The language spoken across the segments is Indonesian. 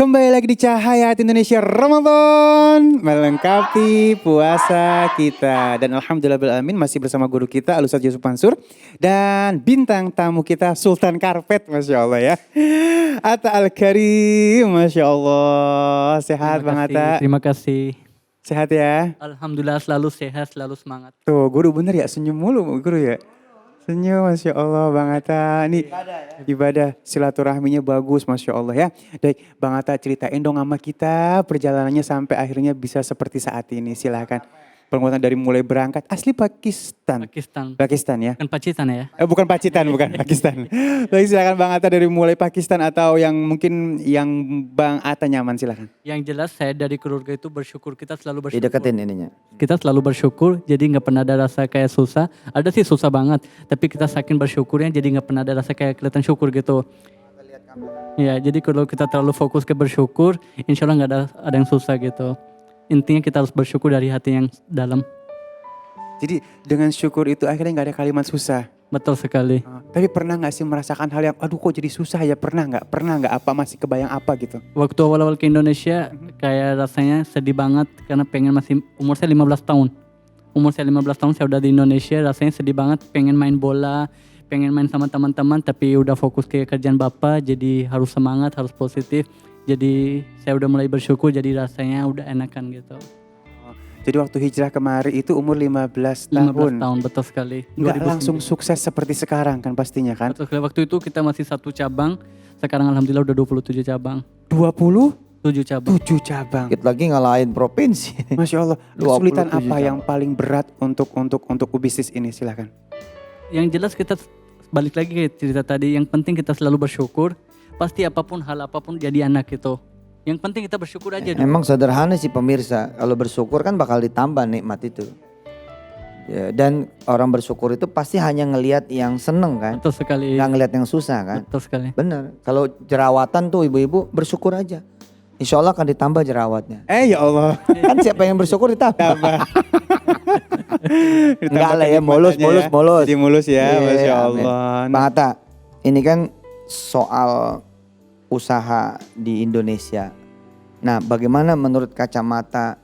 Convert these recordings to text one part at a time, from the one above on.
Kembali lagi di Cahaya Hati Indonesia Ramadan melengkapi puasa kita. Dan alhamdulillahirrahmanirrahim masih bersama guru kita Al-Ustaz Yusuf Mansur. Dan bintang tamu kita Sultan Karpet, Masya Allah ya. Atta Al-Karim, Masya Allah. Sehat Bang Atta? Terima kasih. Sehat ya? Alhamdulillah selalu sehat, selalu semangat. Tuh guru bener ya, senyum mulu guru ya. Senyum, Masya Allah Bang Atta. Ini ibadah silaturahminya bagus, Masya Allah ya. Baik, Bang Atta ceritain dong sama kita perjalanannya sampai akhirnya bisa seperti saat ini. Silakan. Penguatan dari mulai berangkat, asli Pakistan. Pakistan ya? Bukan Pacitan ya? Bukan Pacitan, bukan Pakistan. Baik, silakan Bang Atta dari mulai Pakistan atau yang mungkin yang Bang Atta nyaman, silakan. Yang jelas saya dari keluarga itu bersyukur, kita selalu bersyukur. Dideketin ininya. Kita selalu bersyukur, jadi nggak pernah ada rasa kayak susah. Ada sih susah banget, tapi kita saking bersyukurnya jadi nggak pernah ada rasa kayak kelihatan syukur gitu. Ya, jadi kalau kita terlalu fokus ke bersyukur, insya Allah nggak ada yang susah gitu. Intinya kita harus bersyukur dari hati yang dalam. Jadi dengan syukur itu akhirnya gak ada kalimat susah. Betul sekali. Tapi pernah gak sih merasakan hal yang aduh kok jadi susah ya, pernah gak? Apa masih kebayang apa gitu? Waktu awal-awal ke Indonesia kayak rasanya sedih banget karena pengen umur saya 15 tahun. Umur saya 15 tahun saya udah di Indonesia, rasanya sedih banget pengen main bola, pengen main sama teman-teman tapi udah fokus ke kerjaan Bapak, jadi harus semangat, harus positif. Jadi saya udah mulai bersyukur, jadi rasanya udah enakan gitu. Jadi waktu hijrah kemarin itu umur 15 tahun. 15 tahun, betul sekali. Nggak langsung sukses seperti sekarang kan pastinya kan? Betul sekali, waktu itu kita masih 1 cabang, sekarang alhamdulillah udah 27 cabang. 27 cabang. 7 cabang. Dikit lagi ngalahin provinsi. Masya Allah, kesulitan 27 apa cabang. yang paling berat untuk bisnis ini, silakan. Yang jelas kita balik lagi ke cerita tadi, yang penting kita selalu bersyukur. Pasti hal apapun jadi anak itu. Yang penting kita bersyukur aja. Emang sederhana sih pemirsa, kalau bersyukur kan bakal ditambah nikmat itu. Ya, dan orang bersyukur itu pasti hanya ngelihat yang seneng kan. Betul sekali. Nggak ngelihat yang susah kan. Betul sekali. Bener, kalau jerawatan tuh ibu-ibu bersyukur aja. Insya Allah akan ditambah jerawatnya. Ya Allah. Kan siapa yang bersyukur ditambah. Enggak lah ya, mulus. Jadi mulus ya, Iya, Masya amin. Allah. Bang Atta, ini kan soal usaha di Indonesia. Nah, bagaimana menurut kacamata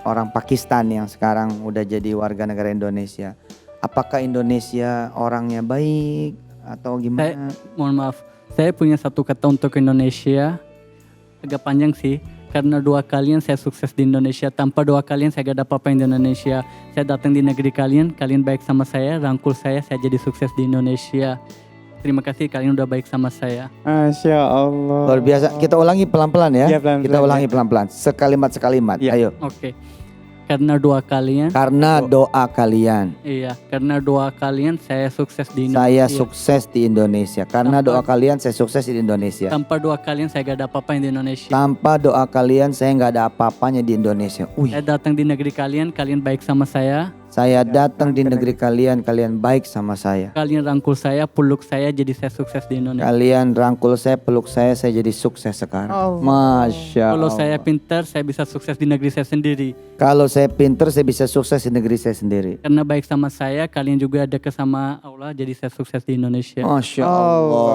orang Pakistan yang sekarang udah jadi warga negara Indonesia? Apakah Indonesia orangnya baik atau gimana? Mohon maaf, saya punya satu kata untuk Indonesia, agak panjang sih. Karena doa kalian saya sukses di Indonesia. Tanpa doa kalian saya gak ada apa-apa di Indonesia. Saya datang di negeri kalian baik sama saya, rangkul saya jadi sukses di Indonesia. Terima kasih kalian udah baik sama saya. Masya Allah. Luar biasa. Kita ulangi pelan-pelan ya. Iya, pelan-pelan, Kita ulangi ya. pelan-pelan. Sekalimat. Ya. Ayo. Oke. Karena doa kalian. Karena doa kalian. Iya, karena doa kalian saya sukses di Indonesia. Saya sukses di Indonesia. Karena doa kalian saya sukses di Indonesia. Tanpa doa kalian saya gak ada apa-apa di Indonesia. Tanpa doa kalian saya nggak ada apa-apanya di Indonesia. Saya datang di negeri kalian baik sama saya. Saya datang di negeri kalian baik sama saya. Kalian rangkul saya, peluk saya, jadi saya sukses di Indonesia. Kalian rangkul saya, peluk saya jadi sukses sekarang. Masya Kalau Allah. saya pintar, saya bisa sukses di negeri saya sendiri. Kalau saya pinter, saya bisa sukses di negeri saya sendiri. Karena baik sama saya, kalian juga dekat sama Allah, jadi saya sukses di Indonesia. Masya Allah.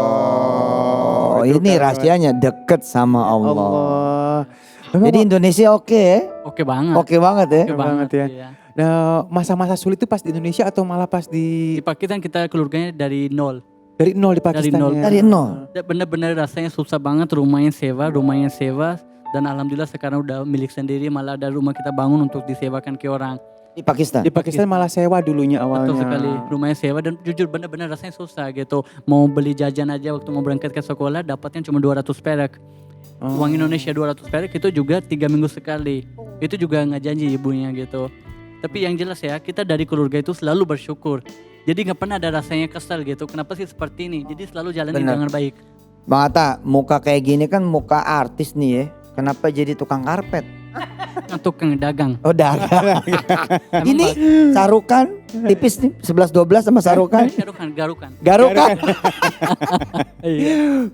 Ini rahasianya deket sama Allah. Jadi Indonesia oke ya? Oke banget. Oke banget ya? Oke banget ya. iya. Nah, masa-masa sulit itu pas di Indonesia atau malah pas Di Pakistan kita keluarganya dari nol. dari nol di Pakistan? nol. Ya? Dari nol. Bener-bener rasanya susah banget, rumahnya sewa. Dan alhamdulillah sekarang udah milik sendiri, malah ada rumah kita bangun untuk disewakan ke orang. Di Pakistan? Di Pakistan malah sewa dulunya awalnya. Betul sekali, rumahnya sewa dan jujur bener-bener rasanya susah gitu. Mau beli jajan aja waktu mau berangkat ke sekolah dapatnya cuma 200 perak. Uang Indonesia 200 perak itu juga 3 minggu sekali. Itu juga nggak janji ibunya gitu. Tapi yang jelas ya, kita dari keluarga itu selalu bersyukur. Jadi nggak pernah ada rasanya kesal gitu. Kenapa sih seperti ini? Jadi selalu jalanin dengan baik. Bang Atta, muka kayak gini kan muka artis nih ya. Kenapa jadi tukang karpet? Tukang dagang. Oh dagang. Ini sarukan tipis nih 11-12 sama sarukan. Garukan. Garukan.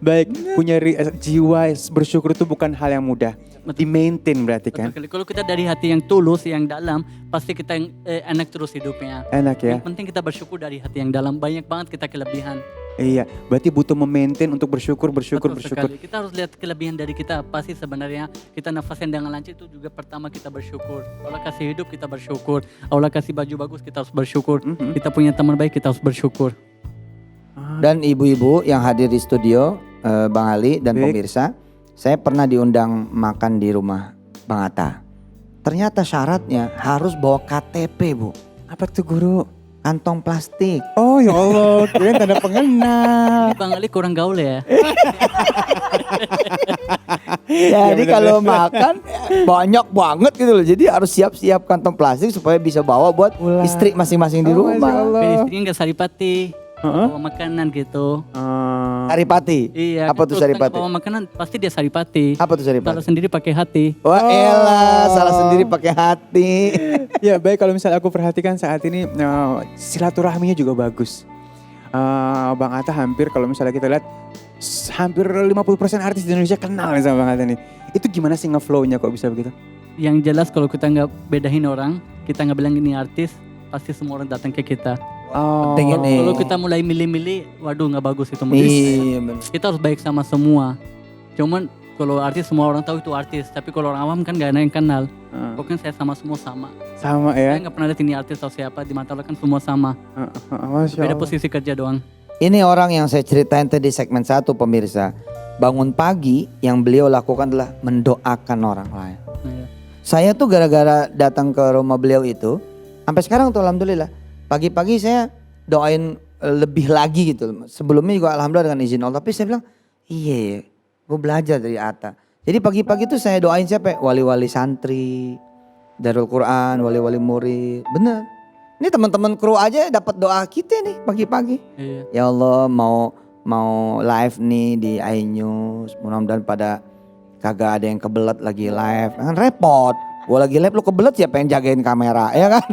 Baik, punya jiwa bersyukur itu bukan hal yang mudah. Di-maintain berarti kan? Betul sekali. Kalau kita dari hati yang tulus, yang dalam, pasti kita enak terus hidupnya. Enak ya? Yang penting kita bersyukur dari hati yang dalam. Banyak banget kita kelebihan. Iya, berarti butuh memaintain untuk bersyukur. Betul sekali. Kita harus lihat kelebihan dari kita apa sih sebenarnya. Kita nafasin dengan lancar itu juga pertama kita bersyukur. Allah kasih hidup kita bersyukur. Allah kasih baju bagus kita harus bersyukur. Kita punya teman baik kita harus bersyukur. Dan ibu-ibu yang hadir di studio, Bang Ali dan Baik. pemirsa, saya pernah diundang makan di rumah Bang Atta. Ternyata syaratnya harus bawa KTP, Bu. Apa tuh guru? Kantong plastik. Oh ya Allah, kirain tanda pengenal. Ini Bang Ali kurang gaul ya. Jadi kalau makan banyak banget gitu loh. Jadi harus siap-siap kantong plastik supaya bisa bawa buat Pulang. istri masing-masing di Oh, Masya rumah. Allah. Biar istrinya nggak saripati. Heeh. Bawa makanan gitu. Saripati. Iya. Apa tuh kalau kita nggak saripati? bawa makanan pasti dia saripati. Apa tuh saripati? Kalau sendiri pakai hati. Wah elah, salah sendiri pakai hati. Ya baik, kalau misalnya aku perhatikan saat ini silaturahminya juga bagus. Bang Atta hampir kalau misalnya kita lihat hampir 50% artis di Indonesia kenal nih sama Bang Atta nih. Itu gimana sih ngeflow-nya kok bisa begitu? Yang jelas kalau kita nggak bedain orang, kita nggak bilang ini artis, pasti semua orang datang ke kita. Oh, Penting ini. Kalau kita mulai milih-milih, waduh nggak bagus itu. Iya bener. Kita harus baik sama semua. Cuman kalau artis semua orang tahu itu artis, tapi kalau orang awam kan nggak ada yang kenal. Pokoknya saya sama semua sama. sama ya. Saya nggak pernah lihat ini artis atau siapa, di mata Allah kan semua sama. Masya Beda Allah. posisi kerja doang. Ini orang yang saya ceritain tadi segmen 1 pemirsa. Bangun pagi yang beliau lakukan adalah mendoakan orang lain. Iya. Saya tuh gara-gara datang ke rumah beliau itu, sampai sekarang tuh alhamdulillah. Pagi-pagi saya doain lebih lagi gitu. Sebelumnya juga alhamdulillah dengan izin Allah. Tapi saya bilang, iya gue belajar dari Atta. Jadi pagi-pagi tuh saya doain siapa? Wali-wali santri, Darul Quran, wali-wali murid. Bener. Ini teman-teman kru aja dapat doa kita nih pagi-pagi. Iya. Ya Allah mau live nih di iNews. Mudah-mudahan pada kagak ada yang kebelet lagi live. Kan repot. Gue lagi live lu kebelet siapa yang jagain kamera ya kan?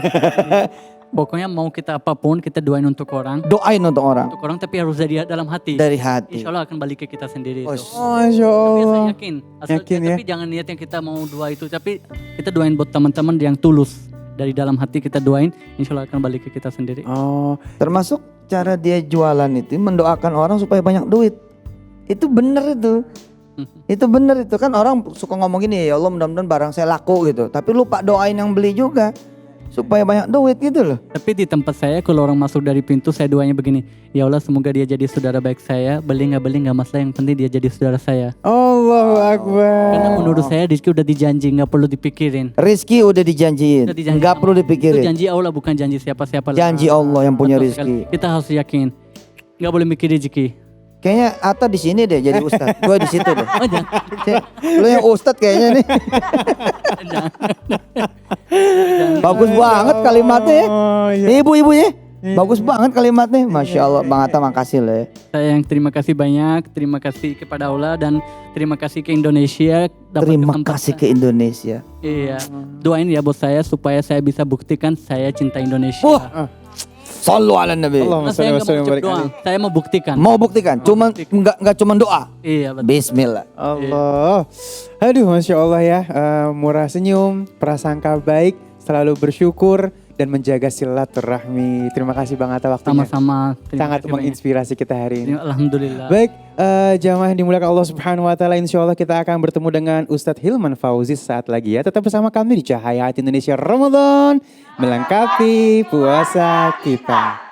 Pokoknya mau kita apapun kita doain untuk orang. Doain untuk orang. Untuk orang tapi harus dari dalam hati. Dari hati. Insya Allah akan balik ke kita sendiri itu. Masya Tapi saya Allah. yakin. Asal, Yakin ya? Tapi jangan niatnya kita mau doa itu. Tapi kita doain buat teman-teman yang tulus. Dari dalam hati kita doain. Insya Allah akan balik ke kita sendiri. Oh, Termasuk cara dia jualan itu mendoakan orang supaya banyak duit. Itu bener itu. Itu bener itu kan orang suka ngomong gini, ya Allah mudah-mudahan barang saya laku gitu. Tapi lupa doain yang beli juga. Supaya banyak duit gitu loh. Tapi di tempat saya kalau orang masuk dari pintu saya doanya begini. Ya Allah semoga dia jadi saudara baik saya. Beli nggak masalah, yang penting dia jadi saudara saya. Allahu Akbar. Karena menurut saya Rizky udah dijanji, nggak perlu dipikirin. Rizki udah dijanjiin. Udah dijanji. Nggak perlu Itu dipikirin. janji Allah bukan janji siapa-siapa. Janji Allah yang punya Betul sekali. rizki. Kita harus yakin. Nggak boleh mikir rezeki. Kayaknya Atta di sini deh jadi ustad. Gue di situ deh. Oh, jangan. Lu yang ustad kayaknya nih. Bagus banget kalimatnya ya. Oh, iya. Ibu-ibu ya. Bagus banget kalimatnya. Masya Allah Bang Atta makasih loh ya. Saya yang terima kasih banyak. Terima kasih kepada Allah dan terima kasih ke Indonesia. dapat Terima kesempatan. kasih ke Indonesia. Iya. Doain ya buat saya supaya saya bisa buktikan saya cinta Indonesia. Wah. Sallu ala Nabi. Allahumma Nah, saya nggak mau salli wa ucap barik doang. alaihi. Saya mau buktikan. Mau buktikan, cuman nggak cuman doa. Iya betul. Bismillah. Allah. Aduh, Masya Allah ya. Murah senyum, prasangka baik, selalu bersyukur dan menjaga silaturahmi. Terima kasih Bang Atta waktunya. Sama-sama. Terima Sangat kasih banyak. menginspirasi kita hari ini. Alhamdulillah. Baik, jamaah yang dimuliakan Allah Subhanahu wa taala, insya Allah kita akan bertemu dengan Ustadz Hilman Fauzi saat lagi ya. Tetap bersama kami di Cahaya Hati Indonesia Ramadan melengkapi puasa kita.